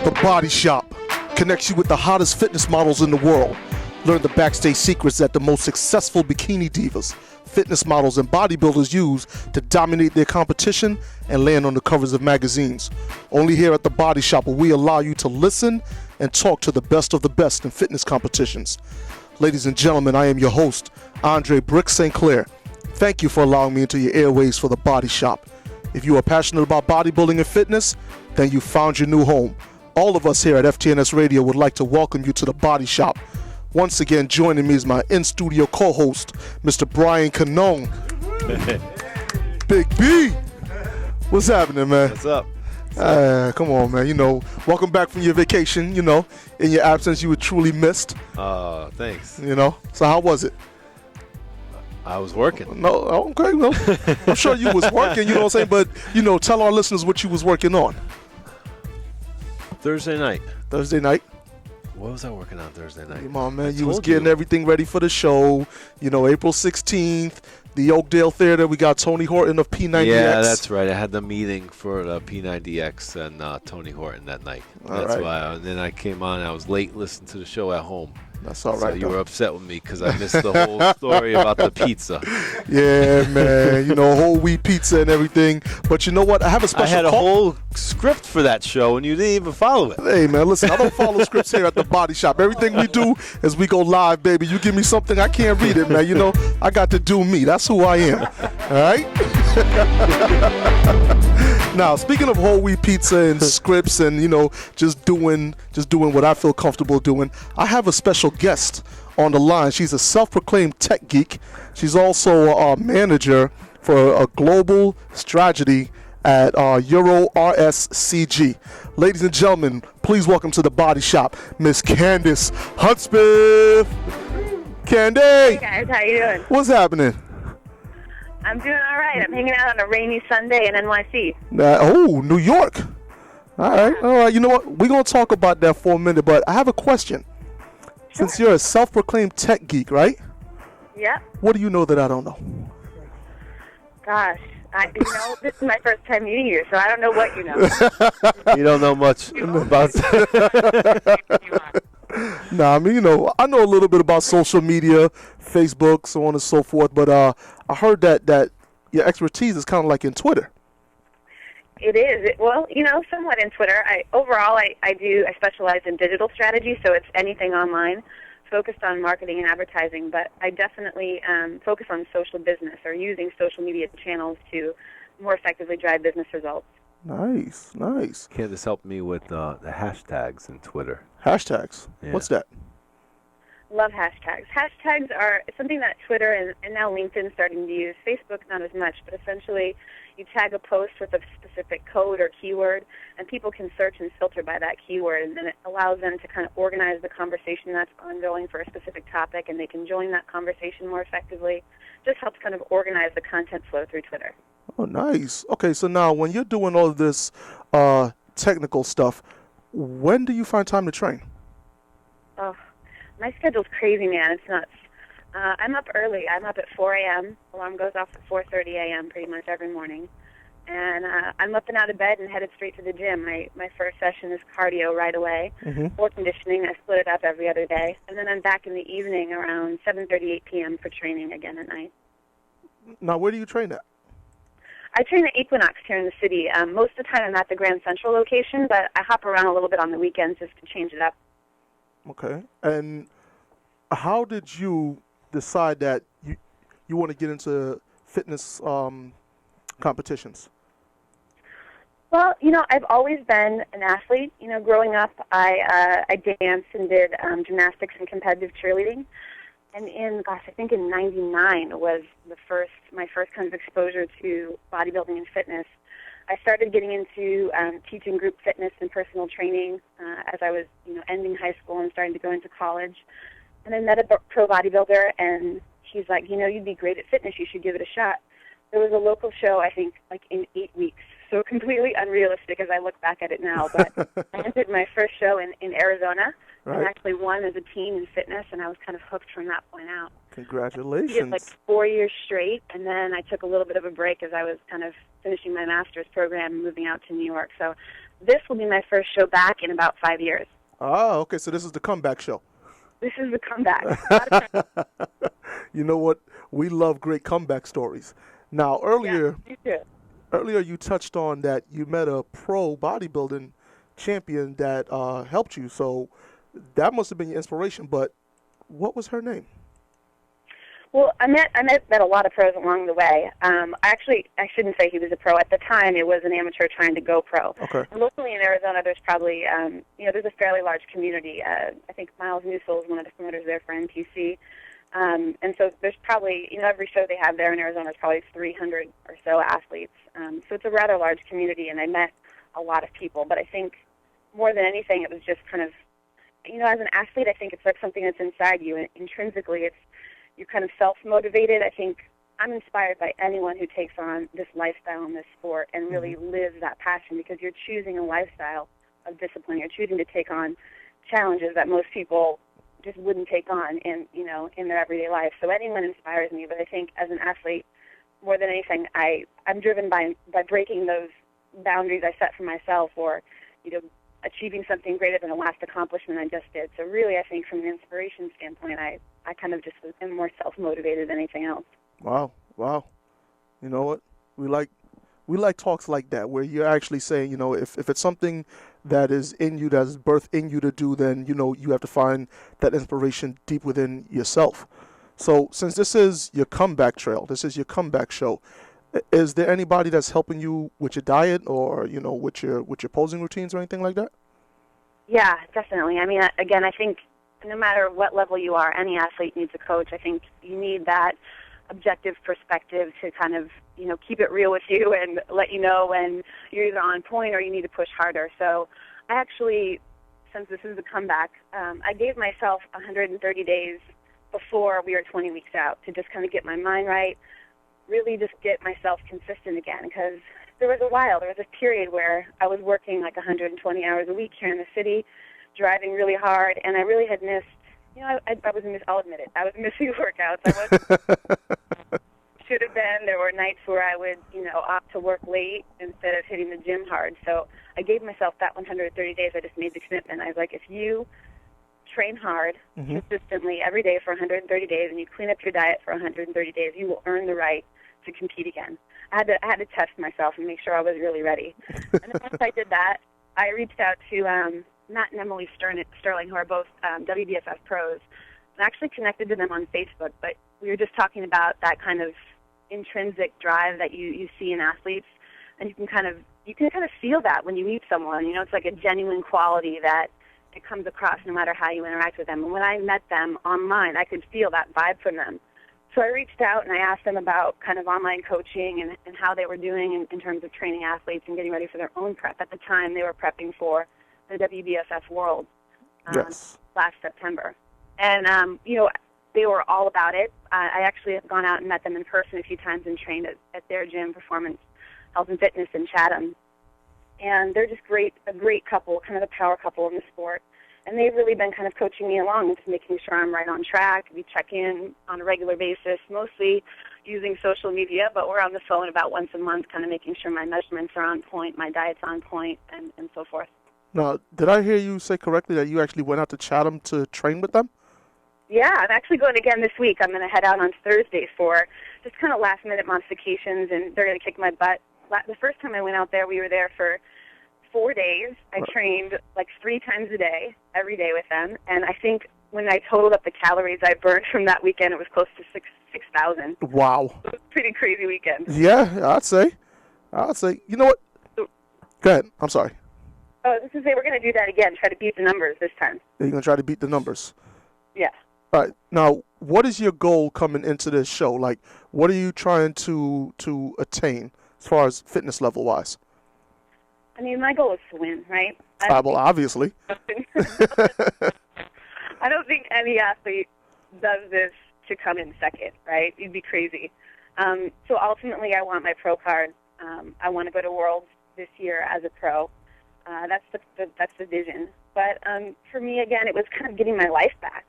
The Body Shop connects you with the hottest fitness models in the world. Learn the backstage secrets that the most successful bikini divas, fitness models, and bodybuilders use to dominate their competition and land on the covers of magazines. Only here at The Body Shop will we allow you to listen and talk to the best of the best in fitness competitions. Ladies and gentlemen, I am your host, Andre Brick St. Clair. Thank you for allowing me into your airways for The Body Shop. If you are passionate about bodybuilding and fitness, then you found your new home. All of us here at FTNS Radio would like to welcome you to The Body Shop. Once again, joining me is my in-studio co-host, Mr. Brian Canone. Big B. What's happening, man? What's up? Come on, man. Welcome back from your vacation. In your absence, you were truly missed. Thanks. So how was it? I was working. No, okay, no. I'm sure you was working, you know what I'm saying? But, tell our listeners what you was working on. Thursday night. What was I working on Thursday night? Come on, man. You was getting everything ready for the show. April 16th, the Oakdale Theater. We got Tony Horton of P90X. Yeah, that's right. I had the meeting for the P90X and Tony Horton that night. That's why. And then I came on. I was late listening to the show at home. That's all right. So you were upset with me because I missed the whole story about the pizza. Yeah, man. Whole wheat pizza and everything. But you know what? I have a special. I had a whole script for that show, and you didn't even follow it. Hey, man, listen. I don't follow scripts here at The Body Shop. Everything we do is we go live, baby. You give me something, I can't read it, man. I got to do me. That's who I am. All right? Now, speaking of whole wheat pizza and scripts and, just doing what I feel comfortable doing, I have a special guest on the line. She's a self-proclaimed tech geek. She's also a manager for a global strategy at Euro RSCG. Ladies and gentlemen, please welcome to The Body Shop, Miss Kandace Hudspeth. Kandace! Hey guys, how you doing? What's happening? I'm doing all right. I'm hanging out on a rainy Sunday in NYC. New York. All right. You know what? We're going to talk about that for a minute, but I have a question. Sure. Since you're a self-proclaimed tech geek, right? Yeah. What do you know that I don't know? Gosh, this is my first time meeting you, so I don't know what you know. You don't know much about Nah, I know a little bit about social media, Facebook, so on and so forth, but I heard that your expertise is kind of like in Twitter. It is. Somewhat in Twitter. I specialize in digital strategy, so it's anything online focused on marketing and advertising, but I definitely focus on social business or using social media channels to more effectively drive business results. Nice. Kandace helped me with the hashtags in Twitter. Hashtags? Yeah. What's that? Love hashtags. Hashtags are something that Twitter and now LinkedIn starting to use. Facebook not as much, but essentially you tag a post with a specific code or keyword, and people can search and filter by that keyword, and then it allows them to kind of organize the conversation that's ongoing for a specific topic, and they can join that conversation more effectively. Just helps kind of organize the content flow through Twitter. Oh, nice. Okay, so now when you're doing all of this technical stuff, when do you find time to train? Oh, my schedule's crazy, man. It's nuts. I'm up early. I'm up at 4 a.m. Alarm goes off at 4:30 a.m. pretty much every morning. And I'm up and out of bed and headed straight to the gym. My first session is cardio right away. Or conditioning. I split it up every other day. And then I'm back in the evening around 7:30, 8 p.m. for training again at night. Now, where do you train at? I train at Equinox here in the city. Most of the time I'm at the Grand Central location, but I hop around a little bit on the weekends just to change it up. Okay. And how did you decide that you want to get into fitness competitions? Well, I've always been an athlete. Growing up, I danced and did gymnastics and competitive cheerleading. And I think in '99 was my first kind of exposure to bodybuilding and fitness. I started getting into teaching group fitness and personal training as I was, ending high school and starting to go into college. And I met a pro bodybuilder, and he's like, you'd be great at fitness. You should give it a shot. There was a local show, I think, like in 8 weeks. So completely unrealistic as I look back at it now. But I entered my first show in Arizona. Right. And actually won as a teen in fitness, and I was kind of hooked from that point out. Congratulations. I did like 4 years straight, and then I took a little bit of a break as I was kind of finishing my master's program and moving out to New York. So this will be my first show back in about 5 years. Oh, okay. So this is the comeback show. This is the comeback. You know what? We love great comeback stories. Now, earlier you touched on that you met a pro bodybuilding champion that helped you. So that must have been your inspiration. But what was her name? Well, I met a lot of pros along the way. I shouldn't say he was a pro. At the time, it was an amateur trying to go pro. Okay. And locally in Arizona, there's probably, there's a fairly large community. I think Miles Newsell is one of the promoters there for NPC. And so there's probably, every show they have there in Arizona is probably 300 or so athletes. So it's a rather large community, and I met a lot of people. But I think more than anything, it was just kind of, as an athlete, I think it's like something that's inside you. And intrinsically, you're kind of self-motivated. I think I'm inspired by anyone who takes on this lifestyle in this sport and really lives that passion, because you're choosing a lifestyle of discipline. You're choosing to take on challenges that most people just wouldn't take on in their everyday life. So anyone inspires me, but I think as an athlete, more than anything, I'm driven by breaking those boundaries I set for myself, or achieving something greater than the last accomplishment I just did. So really, I think from an inspiration standpoint, I kind of just am more self-motivated than anything else. Wow. You know what? We like talks like that, where you're actually saying, if it's something that is in you, that's birthed in you to do, then, you have to find that inspiration deep within yourself. So since this is your comeback trail, this is your comeback show, is there anybody that's helping you with your diet or, with your posing routines or anything like that? Yeah, definitely. I mean, again, I think no matter what level you are, any athlete needs a coach. I think you need that objective perspective to kind of, keep it real with you and let you know when you're either on point or you need to push harder. So I actually, since this is a comeback, I gave myself 130 days before we were 20 weeks out to just kind of get my mind right, really just get myself consistent again, because there was a period where I was working like 120 hours a week here in the city, driving really hard, and I really had missed, I'll admit it, I was missing workouts. Should have been. There were nights where I would, opt to work late instead of hitting the gym hard. So I gave myself that 130 days. I just made the commitment. I was like, if you train hard consistently every day for 130 days and you clean up your diet for 130 days, you will earn the right to compete again. I had to test myself and make sure I was really ready. And then once I did that, I reached out to Matt and Emily Sterling, who are both WBFF pros, and actually connected to them on Facebook. But we were just talking about that kind of intrinsic drive that you see in athletes, and you can kind of feel that when you meet someone. It's like a genuine quality that it comes across no matter how you interact with them. And when I met them online, I could feel that vibe from them. So I reached out and I asked them about kind of online coaching and how they were doing in terms of training athletes and getting ready for their own prep. At the time, they were prepping for the WBFF World last September. And, they were all about it. I actually have gone out and met them in person a few times and trained at their gym, Performance Health and Fitness in Chatham. And they're just a great couple, kind of the power couple in the sport. And they've really been kind of coaching me along and just making sure I'm right on track. We check in on a regular basis, mostly using social media, but we're on the phone about once a month, kind of making sure my measurements are on point, my diet's on point, and so forth. Now, did I hear you say correctly that you actually went out to Chatham to train with them? Yeah, I'm actually going again this week. I'm going to head out on Thursday for just kind of last-minute modifications, and they're going to kick my butt. The first time I went out there, we were there for 4 days. I trained like 3 times a day, every day with them, and I think when I totaled up the calories I burned from that weekend, it was close to 6,000. Wow. It was a pretty crazy weekend. Yeah, I'd say. You know what? Go ahead. I'm sorry. Oh, this is we're going to do that again, try to beat the numbers this time. You're going to try to beat the numbers? Yeah. All right. Now, what is your goal coming into this show? Like, what are you trying to attain as far as fitness level-wise? I mean, my goal is to win, right? Well, obviously. I don't think any athlete does this to come in second, right? You'd be crazy. So ultimately, I want my pro card. I want to go to Worlds this year as a pro. That's the vision. But for me, again, it was kind of getting my life back.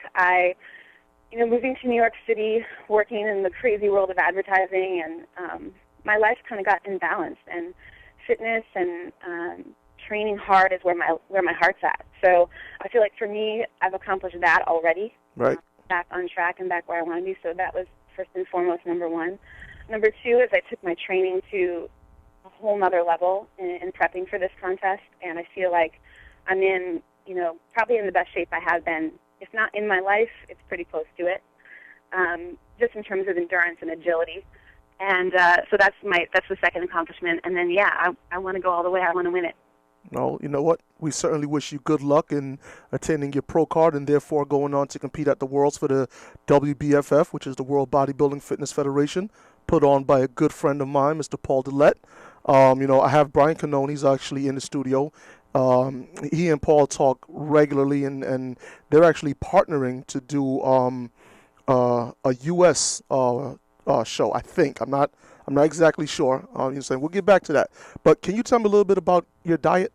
Moving to New York City, working in the crazy world of advertising, and my life kind of got imbalanced. And fitness and training hard is where my heart's at. So I feel like for me, I've accomplished that already. Right. Back on track and back where I want to be. So that was first and foremost number one. Number two is I took my training to a whole nother level in prepping for this contest, and I feel like I'm in, probably in the best shape I have been. If not in my life, it's pretty close to it, just in terms of endurance and agility. And so that's the second accomplishment. And then, I want to go all the way. I want to win it. No, you know what? We certainly wish you good luck in attaining your pro card and therefore going on to compete at the Worlds for the WBFF, which is the World Bodybuilding Fitness Federation, put on by a good friend of mine, Mr. Paul Dillette. I have Brian Cannone. He's actually in the studio. He and Paul talk regularly, and they're actually partnering to do a U.S. Show. I think I'm not exactly sure. You're saying we'll get back to that. But can you tell me a little bit about your diet?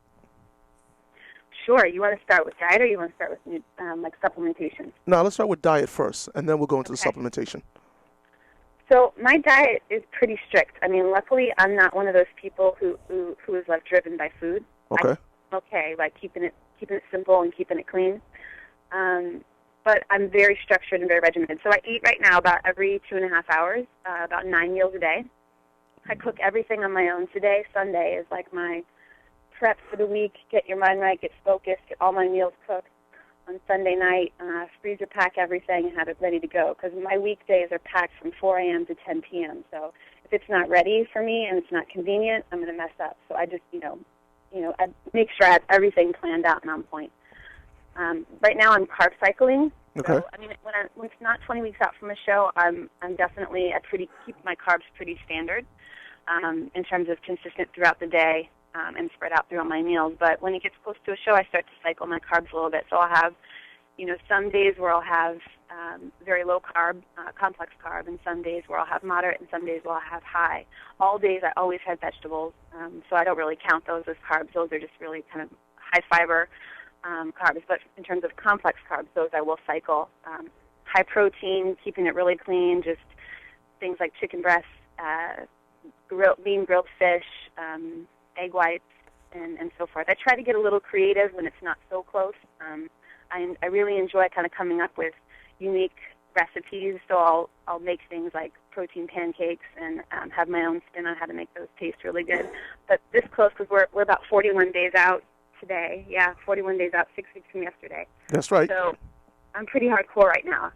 Sure. You want to start with diet, or you want to start with supplementation? No, let's start with diet first, and then we'll go into the supplementation. So my diet is pretty strict. I mean, luckily, I'm not one of those people who is driven by food. Okay. Keeping it simple and keeping it clean. But I'm very structured and very regimented. So I eat right now about every 2.5 hours, about 9 meals a day. I cook everything on my own. Today, Sunday, is like my prep for the week. Get your mind right, get focused, get all my meals cooked. On Sunday night, freezer pack everything and have it ready to go. Because my weekdays are packed from 4 a.m. to 10 p.m. So if it's not ready for me and it's not convenient, I'm going to mess up. So I just, I make sure I have everything planned out and on point. Right now, I'm carb cycling. Okay. So, when it's not 20 weeks out from a show, I'm definitely keep my carbs pretty standard in terms of consistent throughout the day and spread out throughout my meals. But when it gets close to a show, I start to cycle my carbs a little bit. So I'll have, some days where I'll have very low carb, complex carb, and some days where I'll have moderate, and some days where I'll have high. All days I always have vegetables, so I don't really count those as carbs. Those are just really kind of high fiber carbs. But in terms of complex carbs, those I will cycle. High protein, keeping it really clean, just things like chicken breasts, grilled fish, egg whites, and so forth. I try to get a little creative when it's not so close. I really enjoy kind of coming up with unique recipes, so I'll make things like protein pancakes and have my own spin on how to make those taste really good. But this close, because we're about 41 days out today. Yeah, 41 days out, 6 weeks from yesterday. That's right. So I'm pretty hardcore right now.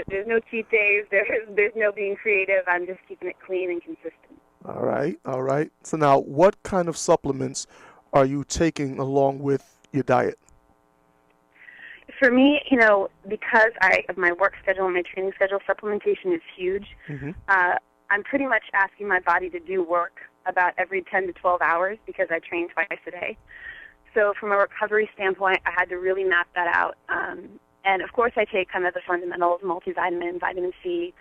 There's no cheat days. There's no being creative. I'm just keeping it clean and consistent. All right. So now, what kind of supplements are you taking along with your diet? For me, because of my work schedule and my training schedule, supplementation is huge. Mm-hmm. I'm pretty much asking my body to do work about every 10 to 12 hours because I train twice a day. So from a recovery standpoint, I had to really map that out. And, of course, I take kind of the fundamentals, multivitamin, vitamin C,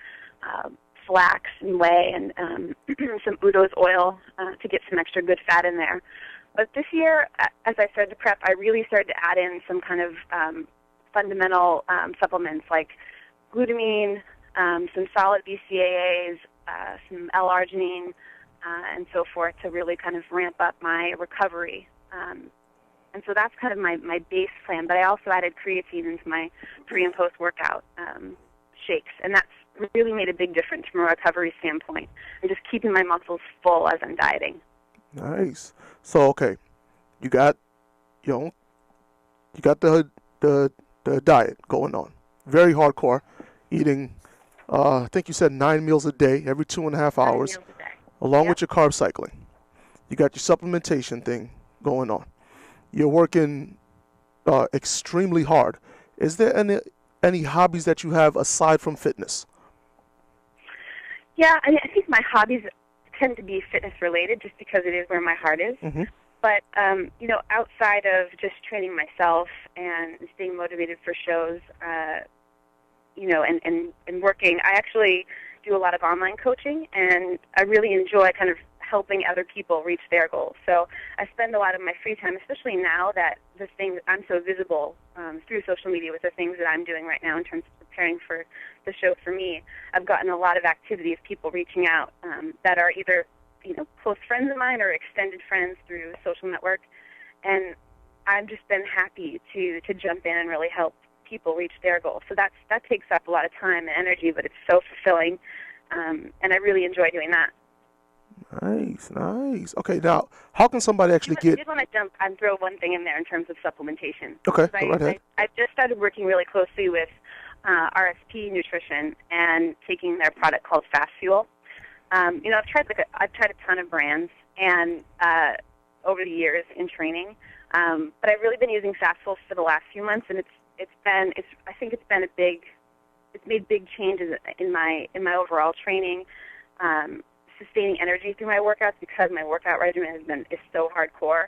flax and whey, and some Udo's oil to get some extra good fat in there. But this year, as I started to prep, I really started to add in some kind of fundamental supplements like glutamine, some solid BCAAs, some L-arginine, and so forth to really kind of ramp up my recovery. And so that's kind of my base plan. But I also added creatine into my pre- and post-workout shakes, and that's really made a big difference from a recovery standpoint. I'm just keeping my muscles full as I'm dieting. Nice. So, okay, you got the diet going on. Very hardcore, eating, I think you said 9 meals a day, every 2.5 hours, 9 meals a day. Along with your carb cycling. You got your supplementation thing going on. You're working extremely hard. Is there any hobbies that you have aside from fitness? Yeah, I think my hobbies tend to be fitness related just because it is where my heart is. Mm-hmm. But, outside of just training myself and staying motivated for shows, and working, I actually do a lot of online coaching, and I really enjoy kind of helping other people reach their goals. So I spend a lot of my free time, especially now that I'm so visible through social media with the things that I'm doing right now in terms of preparing for the show for me. I've gotten a lot of activity of people reaching out that are either close friends of mine or extended friends through social network, and I've just been happy to jump in and really help people reach their goals. So that takes up a lot of time and energy, but it's so fulfilling, and I really enjoy doing that. Nice. Okay, now, how can somebody actually I get... did want to jump and throw one thing in there in terms of supplementation. Okay, go right ahead. I've just started working really closely with RSP Nutrition and taking their product called Fast Fuel. I've tried a ton of brands and over the years in training, but I've really been using Fast Fuel for the last few months, and I think it's made big changes in my overall training, sustaining energy through my workouts because my workout regimen is so hardcore,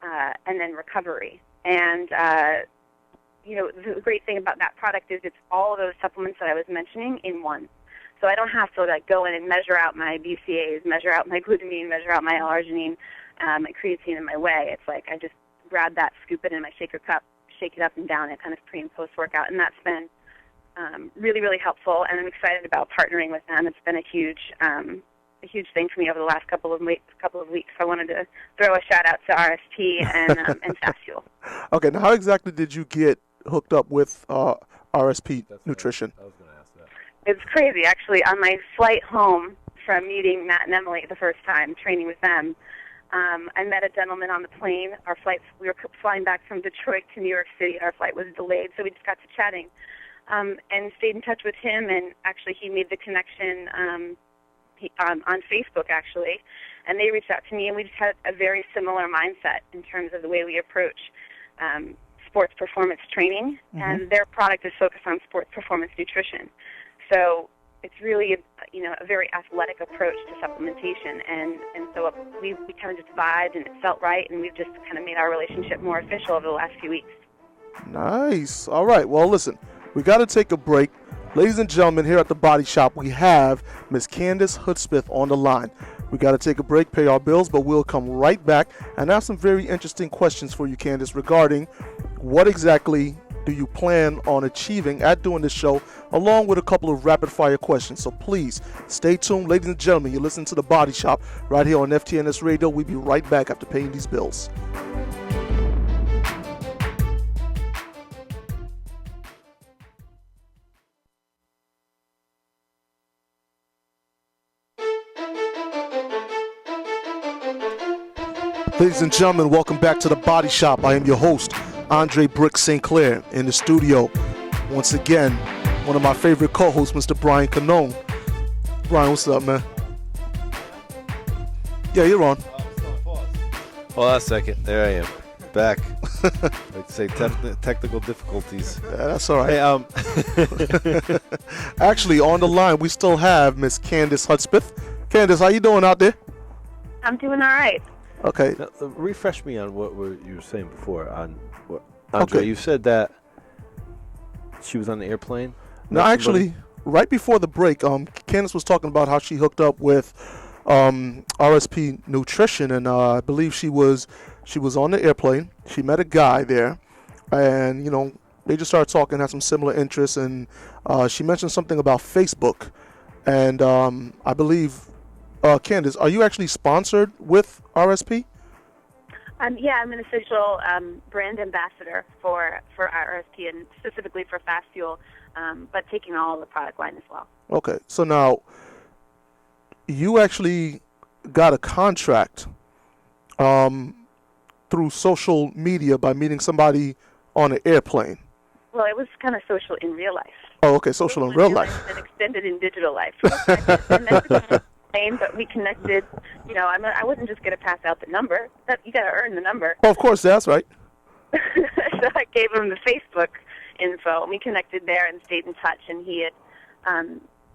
and then recovery. And the great thing about that product is it's all of those supplements that I was mentioning in one. So I don't have to go in and measure out my BCAAs, measure out my glutamine, measure out my L-arginine, my creatine, and my whey. It's like I just grab that, scoop it in my shaker cup, shake it up and down it kind of pre and post workout, and that's been really, really helpful. And I'm excited about partnering with them. It's been a huge thing for me over the last couple of weeks. I wanted to throw a shout out to RSP and Fast Fuel. Okay, now how exactly did you get hooked up with RSP Nutrition? I was going to ask that. It's crazy, actually. On my flight home from meeting Matt and Emily the first time, training with them, I met a gentleman on the plane. We were flying back from Detroit to New York City. Our flight was delayed, so we just got to chatting and stayed in touch with him. And actually, he made the connection on Facebook, actually. And they reached out to me, and we just had a very similar mindset in terms of the way we approach sports performance training. Mm-hmm. And their product is focused on sports performance nutrition. So it's really a very athletic approach to supplementation, and so we kind of just vibed, and it felt right, and we've just kind of made our relationship more official over the last few weeks. Nice. All right. Well, listen, we got to take a break. Ladies and gentlemen, here at the Body Shop, we have Miss Kandace Hudspeth on the line. We got to take a break, pay our bills, but we'll come right back and have some very interesting questions for you, Kandace, regarding what exactly do you plan on achieving at doing this show, along with a couple of rapid-fire questions. So please, stay tuned. Ladies and gentlemen, you're listening to The Body Shop right here on FTNS Radio. We'll be right back after paying these bills. Ladies and gentlemen, welcome back to The Body Shop. I am your host, Andre Brick St. Clair. In the studio, once again, one of my favorite co-hosts, Mr. Brian Canone. Brian, what's up, man? Yeah, you're on. Hold on a second. There I am. Back. Like to say technical difficulties. Yeah, that's all right. Hey, Actually, on the line, we still have Miss Kandace Hudspeth. Kandace, how you doing out there? I'm doing all right. Okay. now, refresh me on what you were saying before. Andre, Okay. you said that she was on the airplane? No, actually, right before the break, Kandace was talking about how she hooked up with RSP Nutrition, and I believe she was on the airplane. She met a guy there, and they just started talking, had some similar interests, and she mentioned something about Facebook, and I believe, Kandace, are you actually sponsored with RSP? Yeah, I'm an official brand ambassador for RSP and specifically for Fast Fuel, but taking all of the product line as well. Okay, so now you actually got a contract through social media by meeting somebody on an airplane. Well, it was kind of social in real life. Oh, okay, social in real life. And extended in digital life. But we connected. I wasn't just going to pass out the number. You got to earn the number. Oh, of course, that's right. So I gave him the Facebook info, and we connected there and stayed in touch. And he had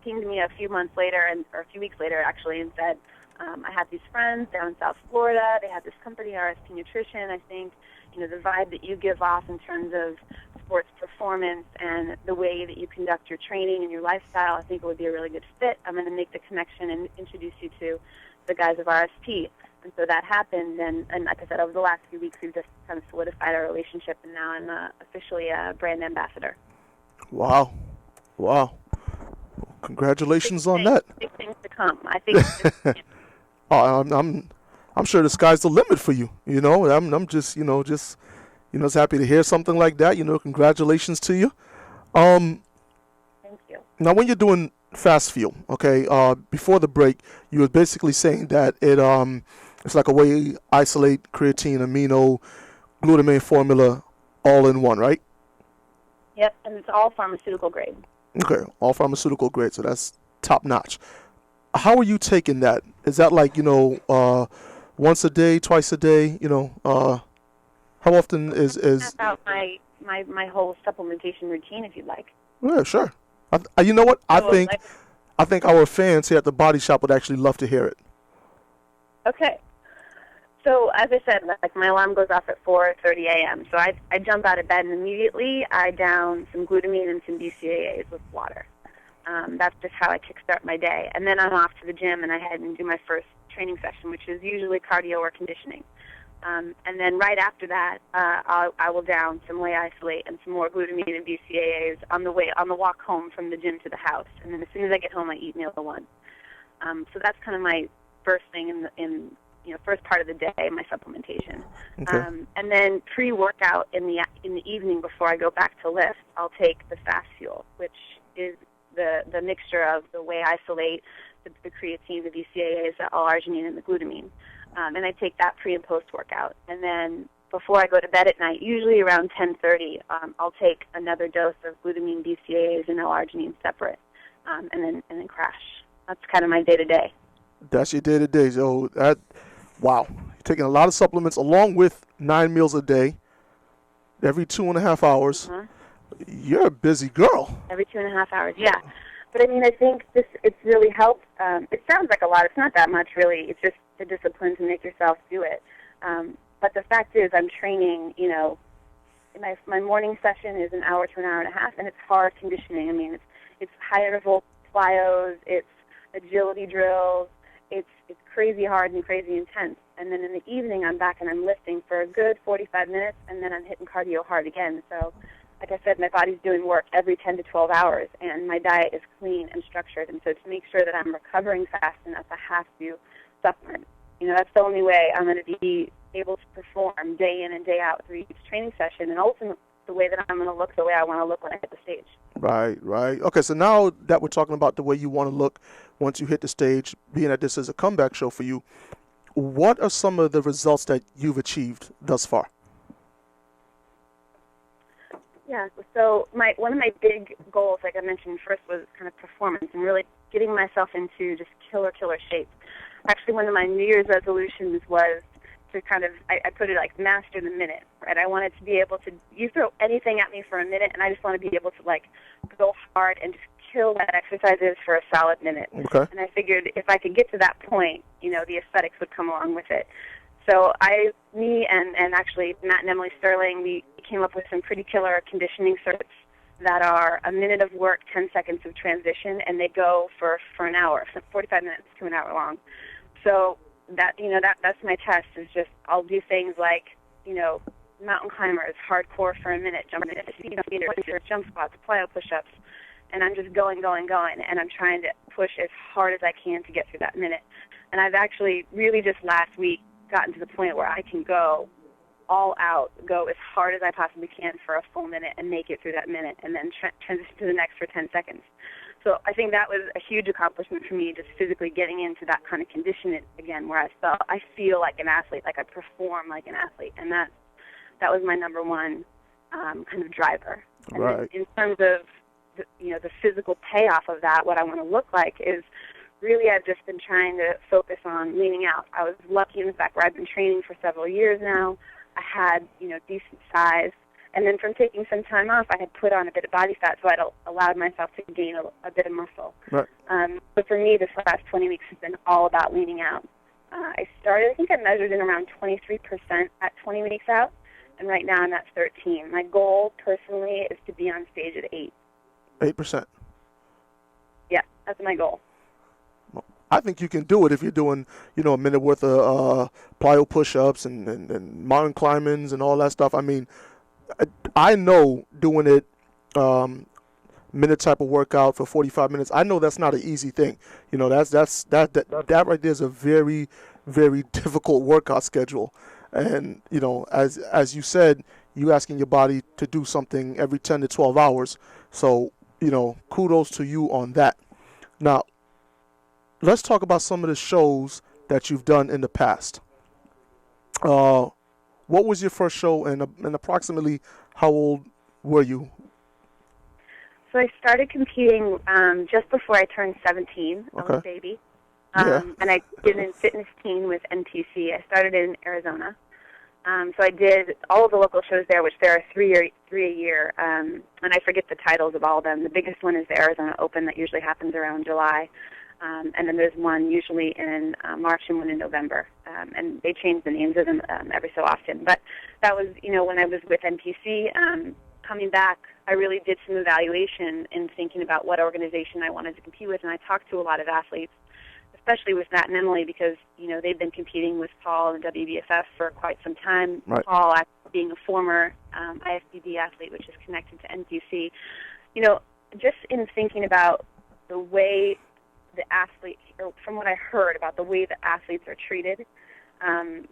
pinged me a few months later, or a few weeks later, actually, and said, I have these friends down in South Florida. They have this company, RSP Nutrition. I think, the vibe that you give off in terms of sports performance and the way that you conduct your training and your lifestyle, I think it would be a really good fit. I'm going to make the connection and introduce you to the guys of RSP. And so that happened, and like I said, over the last few weeks, we've just kind of solidified our relationship, and now I'm officially a brand ambassador. Wow. Congratulations on that. Big things to come. I think. I'm I'm sure the sky's the limit for you. I'm just just happy to hear something like that. Congratulations to you. Um, Thank you. Now, when you're doing fast fuel, okay, before the break, you were basically saying that it's like a way you isolate creatine, amino, glutamate formula all in one, right? Yep, and it's all pharmaceutical grade. Okay, all pharmaceutical grade, so that's top notch. How are you taking that? Is that like, once a day, twice a day? How often is About my whole supplementation routine, if you'd like. Yeah, sure. You know what? I think our fans here at the Body Shop would actually love to hear it. Okay. So as I said, like my alarm goes off at 4:30 a.m. So I jump out of bed and immediately I down some glutamine and some BCAAs with water. That's just how I kickstart my day. And then I'm off to the gym and I head and do my first training session, which is usually cardio or conditioning. And then right after that, I will down some whey isolate and some more glutamine and BCAAs on the walk home from the gym to the house. And then as soon as I get home, I eat meal one. So that's kind of my first thing in first part of the day, my supplementation. Okay. And then pre-workout in the evening before I go back to lift, I'll take the fast fuel, which is the mixture of the whey isolate, the creatine, the BCAAs, the L-arginine, and the glutamine. And I take that pre and post workout. And then before I go to bed at night, usually around 10:30, I'll take another dose of glutamine, BCAAs, and L-arginine separate, and then crash. That's kind of my day to day. That's your day to day. So wow, you're taking a lot of supplements along with 9 meals a day, every 2.5 hours. Mm-hmm. You're a busy girl. Every 2.5 hours, yeah. But I mean, I think it's really helped. It sounds like a lot. It's not that much, really. It's just the discipline to make yourself do it. But the fact is, I'm training. My morning session is an hour to an hour and a half, and it's hard conditioning. I mean, it's high interval plyos, it's agility drills, it's crazy hard and crazy intense. And then in the evening, I'm back and I'm lifting for a good 45 minutes, and then I'm hitting cardio hard again. So, like I said, my body's doing work every 10 to 12 hours, and my diet is clean and structured. And so to make sure that I'm recovering fast enough, I have to supplement. That's the only way I'm going to be able to perform day in and day out through each training session, and ultimately the way that I'm going to look the way I want to look when I hit the stage. Right. Okay, so now that we're talking about the way you want to look once you hit the stage, being that this is a comeback show for you, what are some of the results that you've achieved thus far? Yeah, so one of my big goals, like I mentioned first, was kind of performance and really getting myself into just killer shape. Actually, one of my New Year's resolutions was to kind of, I put it like master the minute, right? I wanted to be able to, you throw anything at me for a minute, and I just want to be able to like go hard and just kill that exercises for a solid minute. Okay. And I figured if I could get to that point, the aesthetics would come along with it. So me and actually Matt and Emily Sterling, we came up with some pretty killer conditioning certs that are a minute of work, 10 seconds of transition, and they go for an hour, 45 minutes to an hour long. So that's my test, is just I'll do things like, mountain climbers, hardcore for a minute, jumping into speed meters, jump squats, plyo push-ups, and I'm just going, and I'm trying to push as hard as I can to get through that minute. And I've actually really just last week gotten to the point where I can go all out, go as hard as I possibly can for a full minute and make it through that minute, and then transition to the next for 10 seconds. So I think that was a huge accomplishment for me, just physically getting into that kind of condition again, where I feel like an athlete, like I perform like an athlete, and that was my number one kind of driver. And right. In terms of the physical payoff of that, what I want to look like is really I've just been trying to focus on leaning out. I was lucky in the fact where I've been training for several years now. I had, decent size. And then from taking some time off, I had put on a bit of body fat, so I'd allowed myself to gain a bit of muscle. Right. But for me, this last 20 weeks has been all about leaning out. I think I measured in around 23% at 20 weeks out, and right now I'm at 13. My goal, personally, is to be on stage at 8. 8%. Yeah, that's my goal. I think you can do it if you're doing, a minute worth of plyo push-ups and mountain climbings and all that stuff. I mean, I know doing it minute type of workout for 45 minutes. I know that's not an easy thing. That right there is a very, very difficult workout schedule. And, as you said, you asking your body to do something every 10 to 12 hours. So, kudos to you on that. Now, let's talk about some of the shows that you've done in the past. What was your first show, and approximately how old were you? So I started competing just before I turned 17. I was a baby. And I did in fitness teen with NPC. I started in Arizona. So I did all of the local shows there, which there are three a year. And I forget the titles of all of them. The biggest one is the Arizona Open that usually happens around July. And then there's one usually in March and one in November. And they change the names of them every so often. But that was, when I was with NPC, coming back, I really did some evaluation in thinking about what organization I wanted to compete with. And I talked to a lot of athletes, especially with Matt and Emily, because, they've been competing with Paul and WBFF for quite some time. Right. Paul being a former IFBB athlete, which is connected to NPC. Just in thinking about the way the athletes, or from what I heard about the way the athletes are treated, and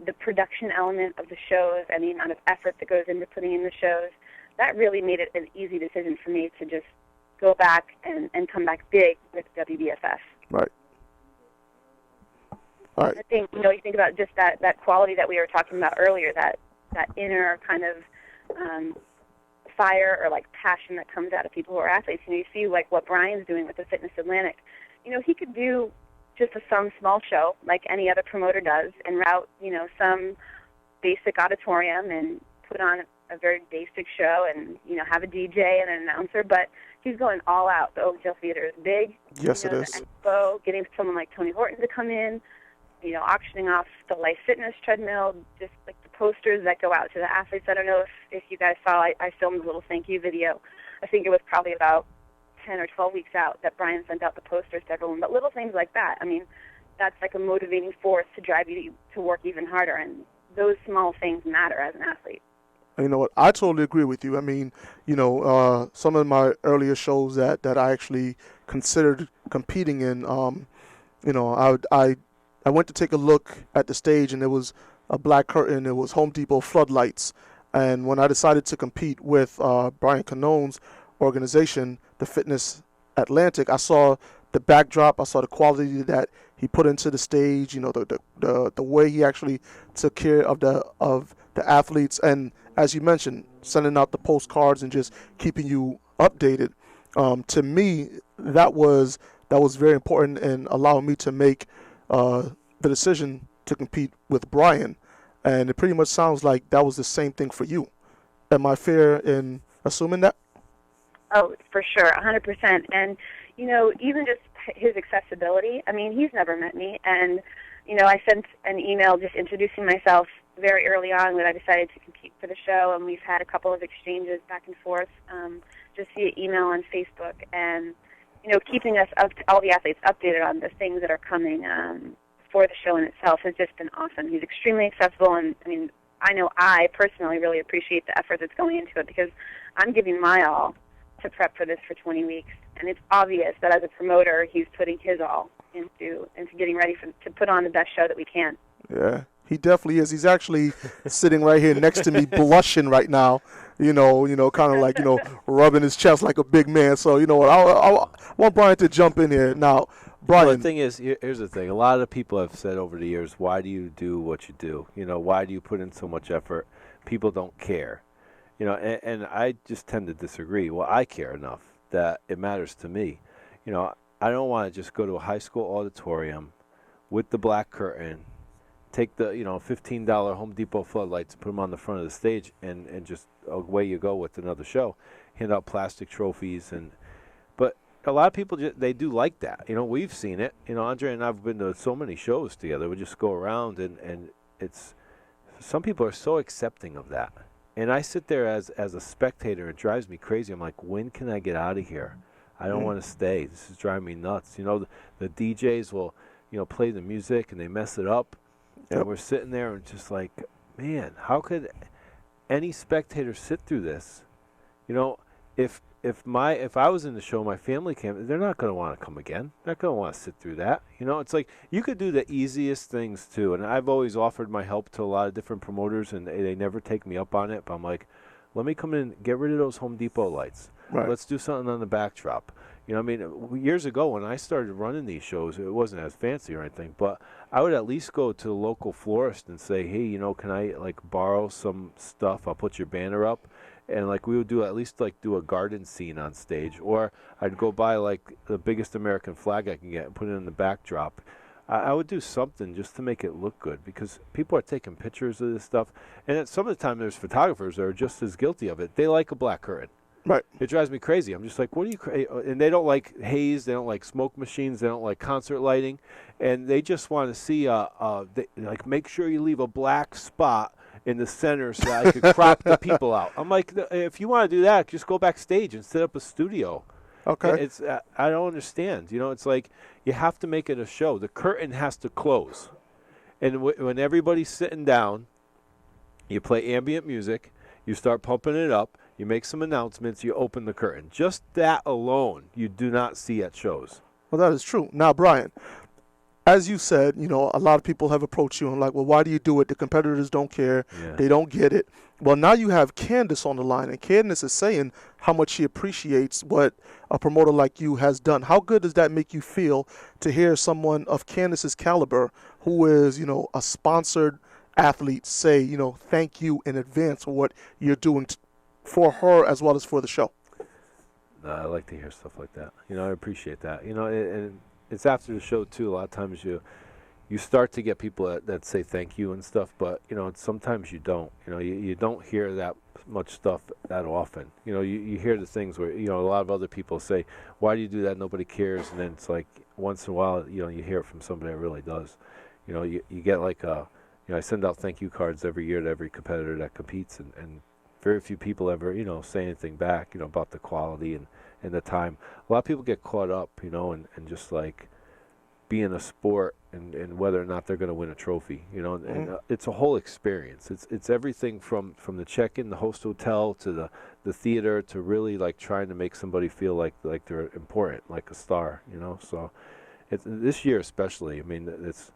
the production element of the shows and the amount of effort that goes into putting in the shows, that really made it an easy decision for me to just go back and come back big with WBFF. Right. All right. I think, you think about just that quality that we were talking about earlier, that inner kind of fire or like passion that comes out of people who are athletes. You see like what Brian's doing with the Fitness Atlantic. He could do just some small show like any other promoter does and route, some basic auditorium and put on a very basic show and, have a DJ and an announcer, but he's going all out. The Oakdale Theater is big. Yes, it is. The expo, getting someone like Tony Horton to come in, auctioning off the Life Fitness treadmill, just like the posters that go out to the athletes. I don't know if you guys saw, I filmed a little thank you video. I think it was probably about 10 or 12 weeks out that Brian sent out the posters to everyone. But little things like that, that's like a motivating force to drive you to work even harder. And those small things matter as an athlete. You know what? I totally agree with you. Some of my earlier shows that I actually considered competing in, I went to take a look at the stage, and it was a black curtain. It was Home Depot floodlights. And when I decided to compete with Brian Canone's organization, the Fitness Atlantic, I saw the backdrop. I saw the quality that he put into the stage. The way he actually took care of the athletes, and as you mentioned, sending out the postcards and just keeping you updated. To me, that was very important in allowing me to make the decision to compete with Brian. And it pretty much sounds like that was the same thing for you. Am I fair in assuming that? Oh, for sure, 100%. And, even just his accessibility, he's never met me. And, I sent an email just introducing myself very early on when I decided to compete for the show, and we've had a couple of exchanges back and forth just via email and Facebook. And, keeping us all the athletes updated on the things that are coming for the show in itself has just been awesome. He's extremely accessible, and I know I personally really appreciate the effort that's going into it because I'm giving my all to prep for this for 20 weeks, and it's obvious that as a promoter, he's putting his all into getting ready to put on the best show that we can. Yeah, he definitely is. He's actually sitting right here next to me, blushing right now. Kind of like rubbing his chest like a big man. So I want Brian to jump in here now. Brian, well, the thing is, here's the thing. A lot of people have said over the years, why do you do what you do? Why do you put in so much effort? People don't care. And I just tend to disagree. Well, I care enough that it matters to me. I don't want to just go to a high school auditorium with the black curtain, take the $15 Home Depot floodlights, put them on the front of the stage, and just away you go with another show. Hand out plastic trophies, but a lot of people they do like that. We've seen it. Andre and I've been to so many shows together. We just go around, and it's some people are so accepting of that. And I sit there as a spectator. It drives me crazy. I'm like, when can I get out of here? I don't want to stay. This is driving me nuts. The DJs will, play the music and they mess it up. Yep. And we're sitting there and just like, man, how could any spectator sit through this? If if I was in the show, my family came, they're not going to want to come again. They're not going to want to sit through that. You know, it's like you could do the easiest things too. And I've always offered my help to a lot of different promoters, and they never take me up on it. But I'm like, let me come in, get rid of those Home Depot lights. Right. Let's do something on the backdrop. You know, I mean, years ago when I started running these shows, it wasn't as fancy or anything, but I would at least go to the local florist and say, hey, you know, can I like borrow some stuff? I'll put your banner up. And like we would do at least like do a garden scene on stage, or I'd go buy like the biggest American flag I can get and put it in the backdrop. I would do something just to make it look good, because people are taking pictures of this stuff, and at some of the time there's photographers that are just as guilty of it. They like a black curtain. Right. It drives me crazy. I'm just like, what are you and they don't like haze, they don't like smoke machines, they don't like concert lighting, and they just want to see like make sure you leave a black spot in the center so that I could crop the people out. I'm like, if you want to do that, just go backstage and set up a studio. Okay. It's I don't understand. You know, it's like you have to make it a show. The curtain has to close, and when everybody's sitting down, you play ambient music, you start pumping it up, you make some announcements, you open the curtain. Just that alone, you do not see at shows. Well, that is true. Now, Brian, as you said, you know, a lot of people have approached you and like, well, why do you do it? The competitors don't care. Yeah. They don't get it. Well, now you have Kandace on the line, and Kandace is saying how much she appreciates what a promoter like you has done. How good does that make you feel to hear someone of Kandace's caliber, who is, you know, a sponsored athlete, say, you know, thank you in advance for what you're doing for her as well as for the show? I like to hear stuff like that. You know, I appreciate that. You know, and it's after the show too. A lot of times you start to get people that say thank you and stuff, but you know, sometimes you don't. You know, you don't hear that much stuff that often. You know, you hear the things where, you know, a lot of other people say, why do you do that? Nobody cares. And then it's like once in a while, you know, you hear it from somebody that really does. You know, you get like you know, I send out thank you cards every year to every competitor that competes, and very few people ever, you know, say anything back, you know, about the quality and the time. A lot of people get caught up, you know, and just like being a sport and whether or not they're going to win a trophy, you know, and it's a whole experience. It's everything from the check-in, the host hotel, to the theater, to really like trying to make somebody feel like they're important, like a star, you know. So it's this year especially. I mean, it's,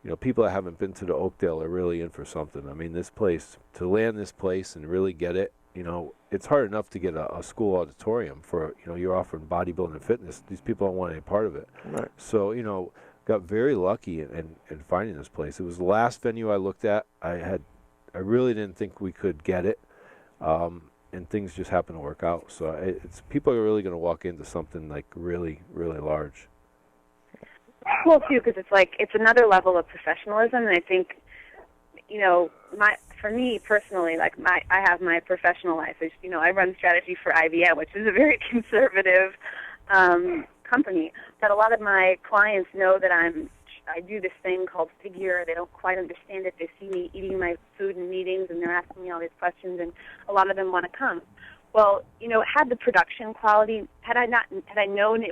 you know, people that haven't been to the Oakdale are really in for something. I mean, this place, to land this place and really get it, you know, it's hard enough to get a school auditorium for, you know, you're offering bodybuilding and fitness. These people don't want any part of it. Right. So, you know, got very lucky in finding this place. It was the last venue I looked at. I really didn't think we could get it, and things just happened to work out. So it's people are really going to walk into something like really, really large. Well, too, because it's like it's another level of professionalism, and I think, you know, for me personally, like I have my professional life. Is, you know, I run strategy for IBM, which is a very conservative company. But a lot of my clients know that I do this thing called figure. They don't quite understand it. They see me eating my food in meetings, and they're asking me all these questions, and a lot of them want to come. Well, you know, had the production quality, had I known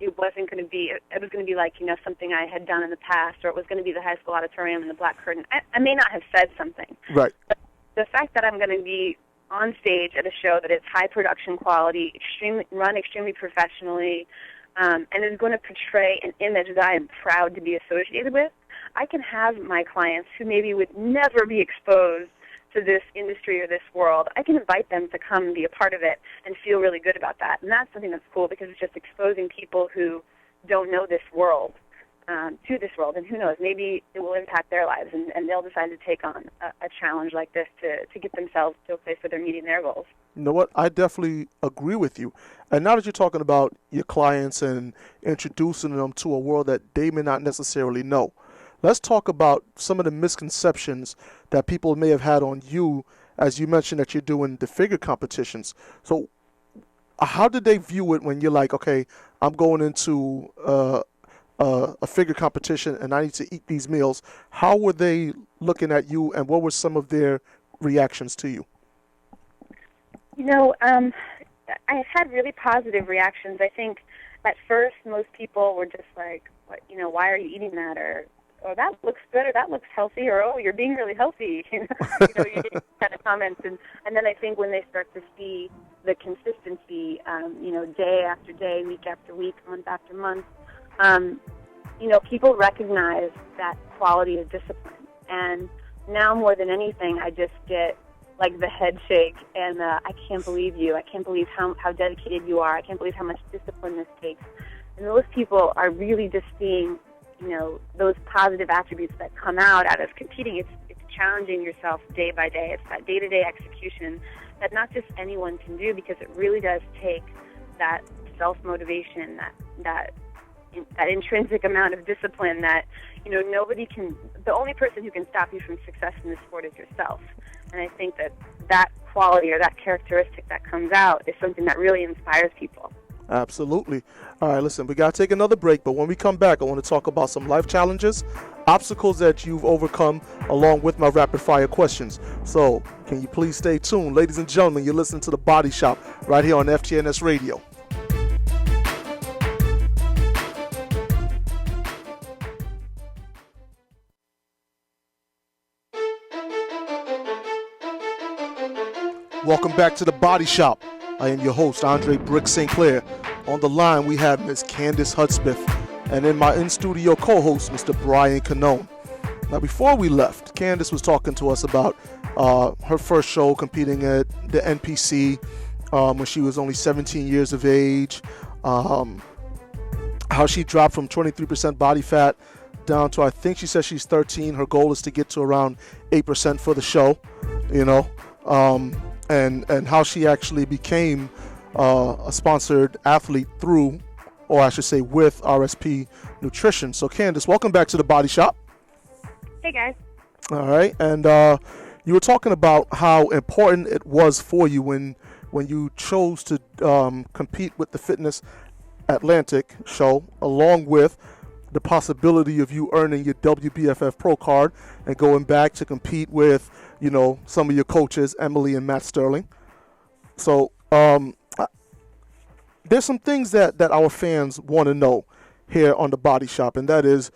it wasn't going to be, it was going to be like, you know, something I had done in the past, or it was going to be the high school auditorium and the black curtain, I may not have said something. Right. But the fact that I'm going to be on stage at a show that is high production quality, run extremely professionally, and is going to portray an image that I am proud to be associated with, I can have my clients who maybe would never be exposed to this industry or this world, I can invite them to come and be a part of it and feel really good about that. And that's something that's cool, because it's just exposing people who don't know this world to this world. And who knows, maybe it will impact their lives, and they'll decide to take on a challenge like this to get themselves to a place where they're meeting their goals. You know what? I definitely agree with you. And now that you're talking about your clients and introducing them to a world that they may not necessarily know, let's talk about some of the misconceptions that people may have had on you, as you mentioned that you're doing the figure competitions. So how did they view it when you're like, okay, I'm going into a figure competition and I need to eat these meals? How were they looking at you, and what were some of their reactions to you? You know, I had really positive reactions. I think at first most people were just like, what, you know, why are you eating that? Or oh, that looks good, or that looks healthy, or oh, you're being really healthy. You get kind of comments, and then I think when they start to see the consistency, day after day, week after week, month after month, people recognize that quality of discipline. And now more than anything, I just get like the head shake, and I can't believe you. I can't believe how dedicated you are. I can't believe how much discipline this takes. And those people are really just seeing, those positive attributes that come out of competing. It's challenging yourself day by day. It's that day-to-day execution that not just anyone can do, because it really does take that self-motivation, that intrinsic amount of discipline that, nobody can. The only person who can stop you from success in this sport is yourself. And I think that quality or that characteristic that comes out is something that really inspires people. Absolutely. All right, listen, we got to take another break, but when we come back, I want to talk about some life challenges, obstacles that you've overcome, along with my rapid-fire questions. So can you please stay tuned? Ladies and gentlemen, you're listening to The Body Shop right here on FTNS Radio. Welcome back to The Body Shop. I am your host, Andre Brick St. Clair. On the line, we have Ms. Kandace Hudspeth, and then my in-studio co-host, Mr. Brian Canone. Now, before we left, Kandace was talking to us about her first show competing at the NPC when she was only 17 years of age, how she dropped from 23% body fat down to, I think she said she's 13. Her goal is to get to around 8% for the show, and how she actually became a sponsored athlete through, or I should say with, RSP Nutrition. So Kandace, welcome back to The Body Shop. Hey guys. All right, and you were talking about how important it was for you when you chose to compete with the Fitness Atlantic show, along with the possibility of you earning your WBFF Pro card and going back to compete with, some of your coaches, Emily and Matt Sterling. So there's some things that our fans want to know here on The Body Shop, and that is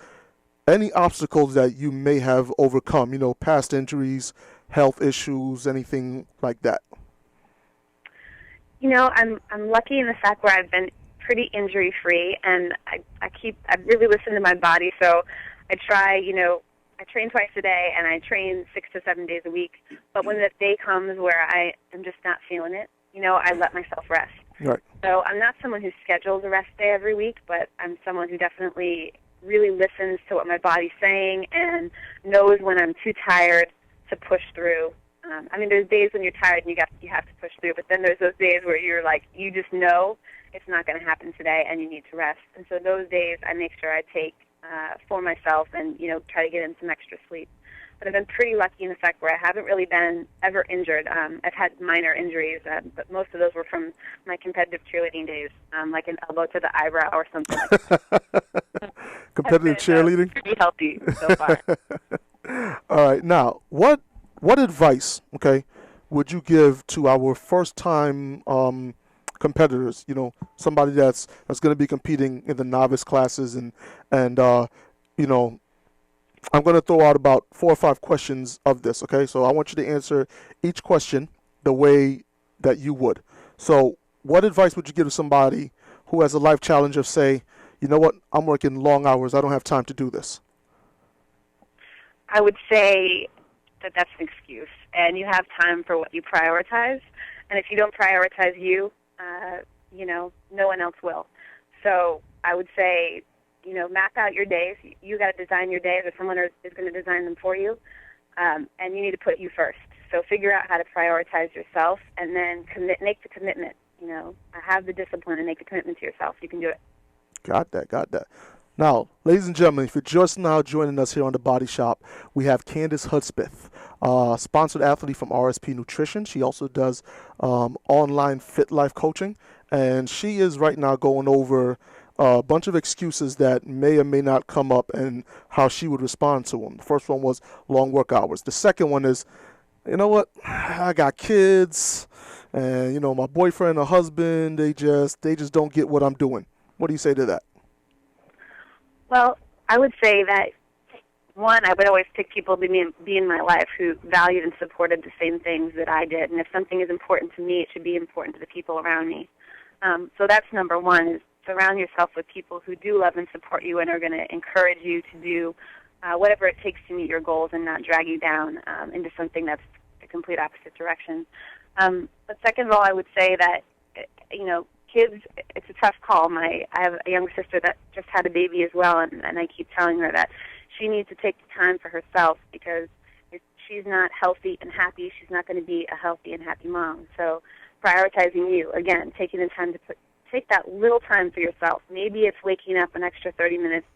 any obstacles that you may have overcome, past injuries, health issues, anything like that. I'm lucky in the fact where I've been pretty injury free, and I really listen to my body. So I try, I train twice a day, and I train 6 to 7 days a week. But when the day comes where I am just not feeling it, I let myself rest. Right. So I'm not someone who schedules a rest day every week, but I'm someone who definitely really listens to what my body's saying and knows when I'm too tired to push through. There's days when you're tired and you have to push through, but then there's those days where you're like, you just know it's not going to happen today and you need to rest. And so those days I make sure I take for myself and, try to get in some extra sleep. But I've been pretty lucky in the fact where I haven't really been ever injured. I've had minor injuries, but most of those were from my competitive cheerleading days, like an elbow to the eyebrow or something like that. Competitive cheerleading? Pretty healthy so far. All right. Now, what advice, would you give to our first-time competitors? Somebody that's going to be competing in the novice classes, and I'm going to throw out about 4 or 5 questions of this. Okay, so I want you to answer each question the way that you would. So, what advice would you give to somebody who has a life challenge of, say, you know what, I'm working long hours, I don't have time to do this? I would say that that's an excuse, and you have time for what you prioritize. And if you don't prioritize you, no one else will. So I would say, map out your days. You got to design your days, or someone is going to design them for you, and you need to put you first. So figure out how to prioritize yourself, and then make the commitment. Have the discipline and make the commitment to yourself. You can do it. Got that. Now, ladies and gentlemen, if you're just now joining us here on The Body Shop, we have Kandace Hudspeth, sponsored athlete from RSP Nutrition. She also does online fit life coaching, and she is right now going over a bunch of excuses that may or may not come up and how she would respond to them. The first one was long work hours. The second one is, you know what, I got kids, and my boyfriend or husband, they just don't get what I'm doing. What do you say to that? Well, I would say that one, I would always pick people to be in my life who valued and supported the same things that I did. And if something is important to me, it should be important to the people around me. So that's number one, is surround yourself with people who do love and support you and are going to encourage you to do whatever it takes to meet your goals and not drag you down into something that's the complete opposite direction. But second of all, I would say that, kids, it's a tough call. I have a younger sister that just had a baby as well, and I keep telling her that she needs to take the time for herself, because if she's not healthy and happy, she's not going to be a healthy and happy mom. So prioritizing you, again, taking the time to take that little time for yourself. Maybe it's waking up an extra 30 minutes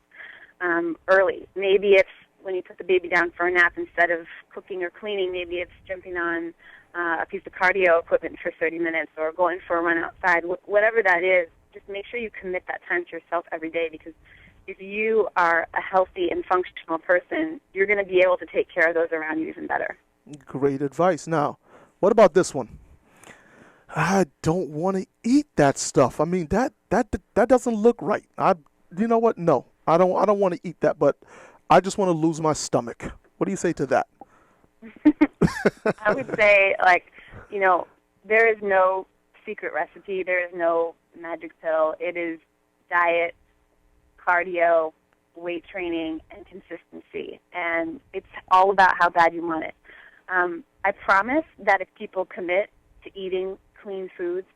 early. Maybe it's when you put the baby down for a nap, instead of cooking or cleaning, maybe it's jumping on a piece of cardio equipment for 30 minutes or going for a run outside. Whatever that is, just make sure you commit that time to yourself every day, because if you are a healthy and functional person, you're going to be able to take care of those around you even better. Great advice. Now, what about this one? I don't want to eat that stuff. I mean, that doesn't look right. You know what? No, I don't want to eat that, but I just want to lose my stomach. What do you say to that? I would say, there is no secret recipe. There is no magic pill. It is diet, cardio, weight training, and consistency. And it's all about how bad you want it. I promise that if people commit to eating clean foods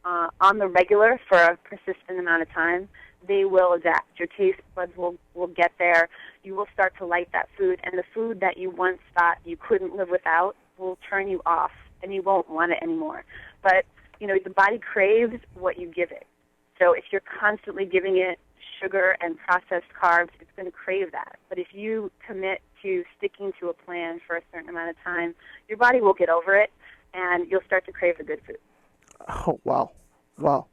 on the regular for a persistent amount of time, they will adapt. Your taste buds will get there. You will start to like that food, and the food that you once thought you couldn't live without will turn you off, and you won't want it anymore. But, the body craves what you give it. So if you're constantly giving it sugar and processed carbs, it's going to crave that. But if you commit to sticking to a plan for a certain amount of time, your body will get over it, and you'll start to crave the good food. Oh, wow. Wow.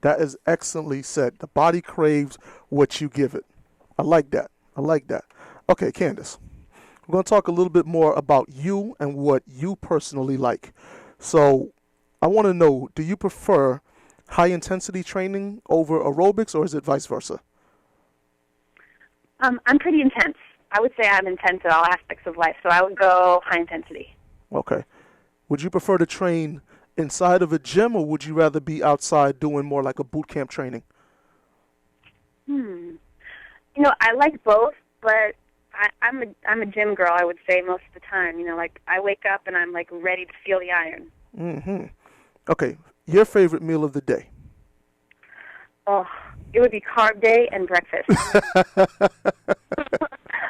That is excellently said. The body craves what you give it. I like that. Okay, Kandace, we're going to talk a little bit more about you and what you personally like. So I want to know, do you prefer high-intensity training over aerobics, or is it vice versa? I'm pretty intense. I would say I'm intense at all aspects of life, so I would go high intensity. Okay. Would you prefer to train inside of a gym, or would you rather be outside doing more like a boot camp training? I like both, but I'm a gym girl, I would say, most of the time. I wake up and I'm ready to feel the iron. Mm-hmm. Okay. Your favorite meal of the day? Oh, it would be carb day and breakfast.